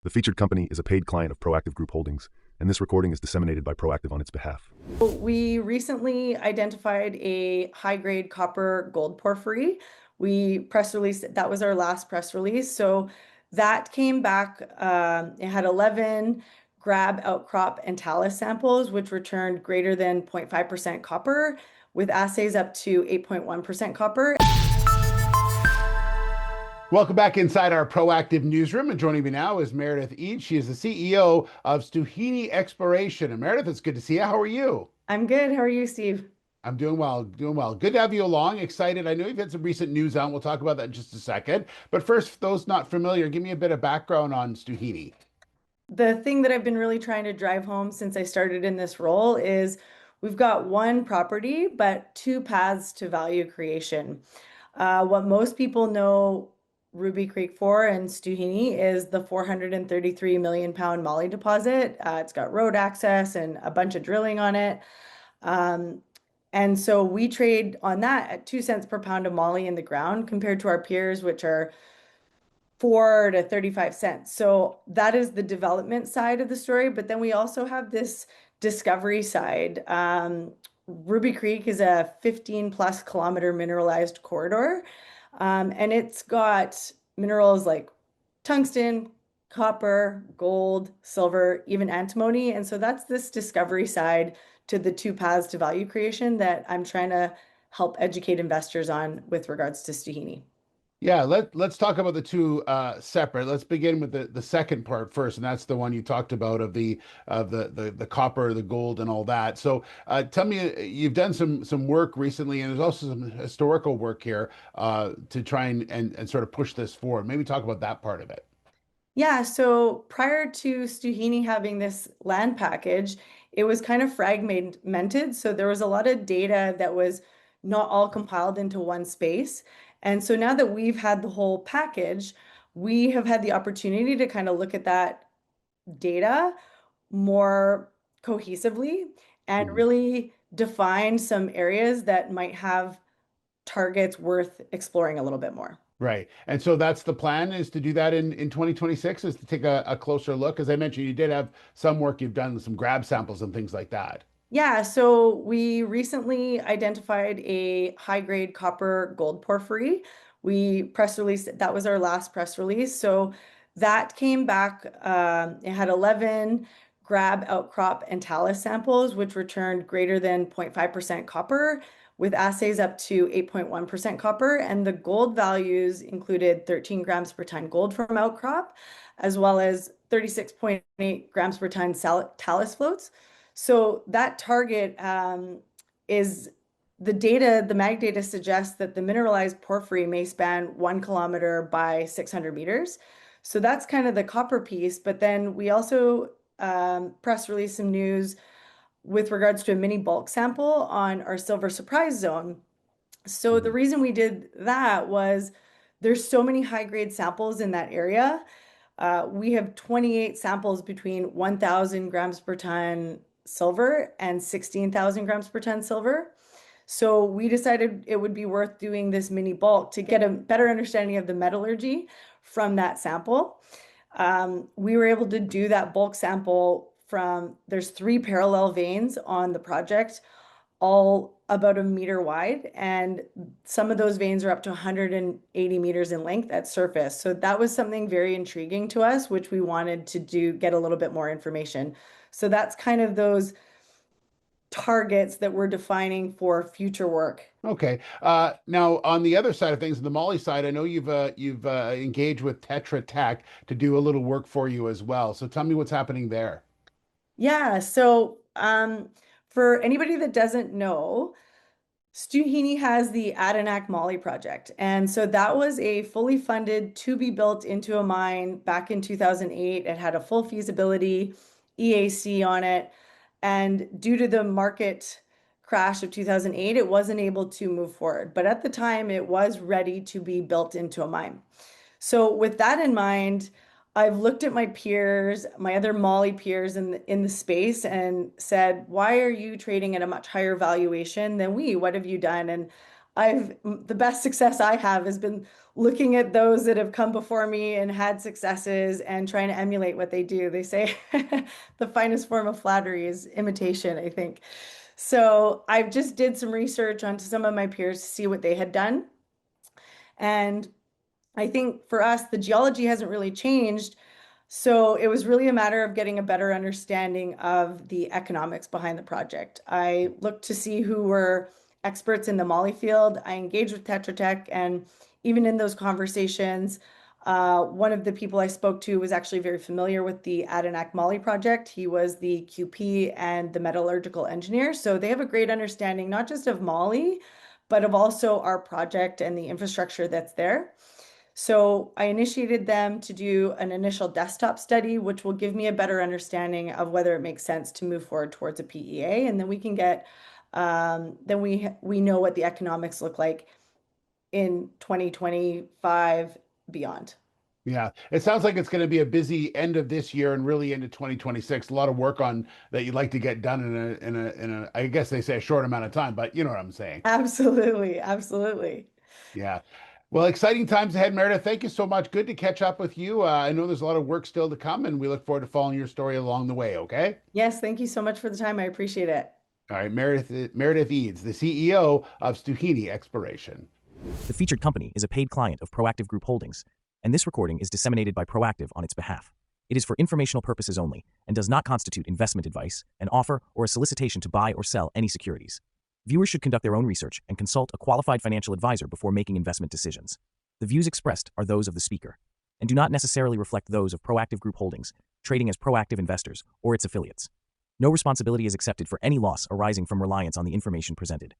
The featured company is a paid client of Proactive Group Holdings, and this recording is disseminated by Proactive on its behalf. We recently identified a high-grade copper gold porphyry. We press released, that was our last press release. So that came back, it had 11 grab, outcrop, and talus samples, which returned greater than 0.5% copper, with assays up to 8.1% copper. Welcome back inside our Proactive newsroom, and joining me now is Meredith Eades. She is the CEO of Stuhini Exploration. And Meredith, it's good to see you. How are you? I'm good. How are you, Steve? I'm doing well, doing well. Good to have you along. Excited. I know you've had some recent news out. We'll talk about that in just a second. But first, for those not familiar, give me a bit of background on Stuhini. The thing that I've been really trying to drive home since I started in this role is we've got one property, but two paths to value creation. What most people know Ruby Creek for and Stuhini is the 433 million pound Molly deposit. It's got road access and a bunch of drilling on it. And so we trade on that at 2 cents per pound of Molly in the ground compared to our peers, which are 4 to 35 cents. So that is the development side of the story. But then we also have this discovery side. Ruby Creek is a 15 plus kilometer mineralized corridor. And it's got minerals like tungsten, copper, gold, silver, even antimony. And so that's this discovery side to the two paths to value creation that I'm trying to help educate investors on with regards to Stuhini. Yeah, let's talk about the two separate. Let's begin with the second part first, and that's the one you talked about of the copper, the gold, and all that. So tell me, you've done some work recently, and there's also some historical work here to try and sort of push this forward. Maybe talk about that part of it. Yeah, so prior to Stuhini having this land package, it was kind of fragmented. So there was a lot of data that was not all compiled into one space. And so now that we've had the whole package, we have had the opportunity to kind of look at that data more cohesively and Mhm. really define some areas that might have targets worth exploring a little bit more. Right. And so that's the plan is to do that in 2026 is to take a closer look. As I mentioned, you did have some work you've done, some grab samples and things like that. Yeah, so we recently identified a high-grade copper gold porphyry. We press released, that was our last press release. So that came back, it had 11 grab, outcrop, and talus samples, which returned greater than 0.5% copper, with assays up to 8.1% copper. And the gold values included 13 grams per ton gold from outcrop, as well as 36.8 grams per ton talus floats. So that target is the data, the mag data suggests that the mineralized porphyry may span 1 kilometer by 600 meters. So that's kind of the copper piece. But then we also press release some news with regards to a mini bulk sample on our silver surprise zone. So the Mhm. reason we did that was there's so many high grade samples in that area. We have 28 samples between 1,000 grams per ton silver and 16,000 grams per ton silver. So we decided it would be worth doing this mini bulk to get a better understanding of the metallurgy from that sample. We were able to do that bulk sample from, there's 3 parallel veins on the project, all about a meter wide, and some of those veins are up to 180 meters in length at surface. So that was something very intriguing to us, which we wanted to do, get a little bit more information. So that's kind of those targets that we're defining for future work. Okay. Now on the other side of things, the Molly side, I know you've engaged with Tetra Tech to do a little work for you as well. So tell me what's happening there. Yeah, so for anybody that doesn't know, Stu Heaney has the Adenac Molly project. And so that was a fully funded to be built into a mine back in 2008. It had a full feasibility EAC on it. And due to the market crash of 2008, it wasn't able to move forward. But at the time, it was ready to be built into a mine. So with that in mind, I've looked at my peers, my other Molly peers in the space and said, why are you trading at a much higher valuation than we? What have you done? And the best success I have has been looking at those that have come before me and had successes and trying to emulate what they do. They say the finest form of flattery is imitation, I think. So I've just did some research onto some of my peers to see what they had done. And I think for us, the geology hasn't really changed. So it was really a matter of getting a better understanding of the economics behind the project. I looked to see who were experts in the moly field. I engaged with Tetra Tech, and even in those conversations, one of the people I spoke to was actually very familiar with the Adinak moly project. He was the QP and the metallurgical engineer. So they have a great understanding, not just of moly, but of also our project and the infrastructure that's there. So I initiated them to do an initial desktop study, which will give me a better understanding of whether it makes sense to move forward towards a PEA, and then we can get, then we know what the economics look like in 2025 beyond. Yeah, it sounds like it's going to be a busy end of this year and really into 2026. A lot of work on that you'd like to get done in a I guess they say a short amount of time, but you know what I'm saying. Absolutely, absolutely. Yeah. Well, exciting times ahead, Meredith. Thank you so much. Good to catch up with you. I know there's a lot of work still to come, and we look forward to following your story along the way. Okay. Yes, thank you so much for the time. I appreciate it. All right, Meredith Eades, the CEO of Stuhini Exploration. The featured company is a paid client of Proactive Group Holdings, and this recording is disseminated by Proactive on its behalf. It is for informational purposes only and does not constitute investment advice, an offer, or a solicitation to buy or sell any securities. Viewers should conduct their own research and consult a qualified financial advisor before making investment decisions. The views expressed are those of the speaker and do not necessarily reflect those of Proactive Group Holdings, trading as Proactive Investors or its affiliates. No responsibility is accepted for any loss arising from reliance on the information presented.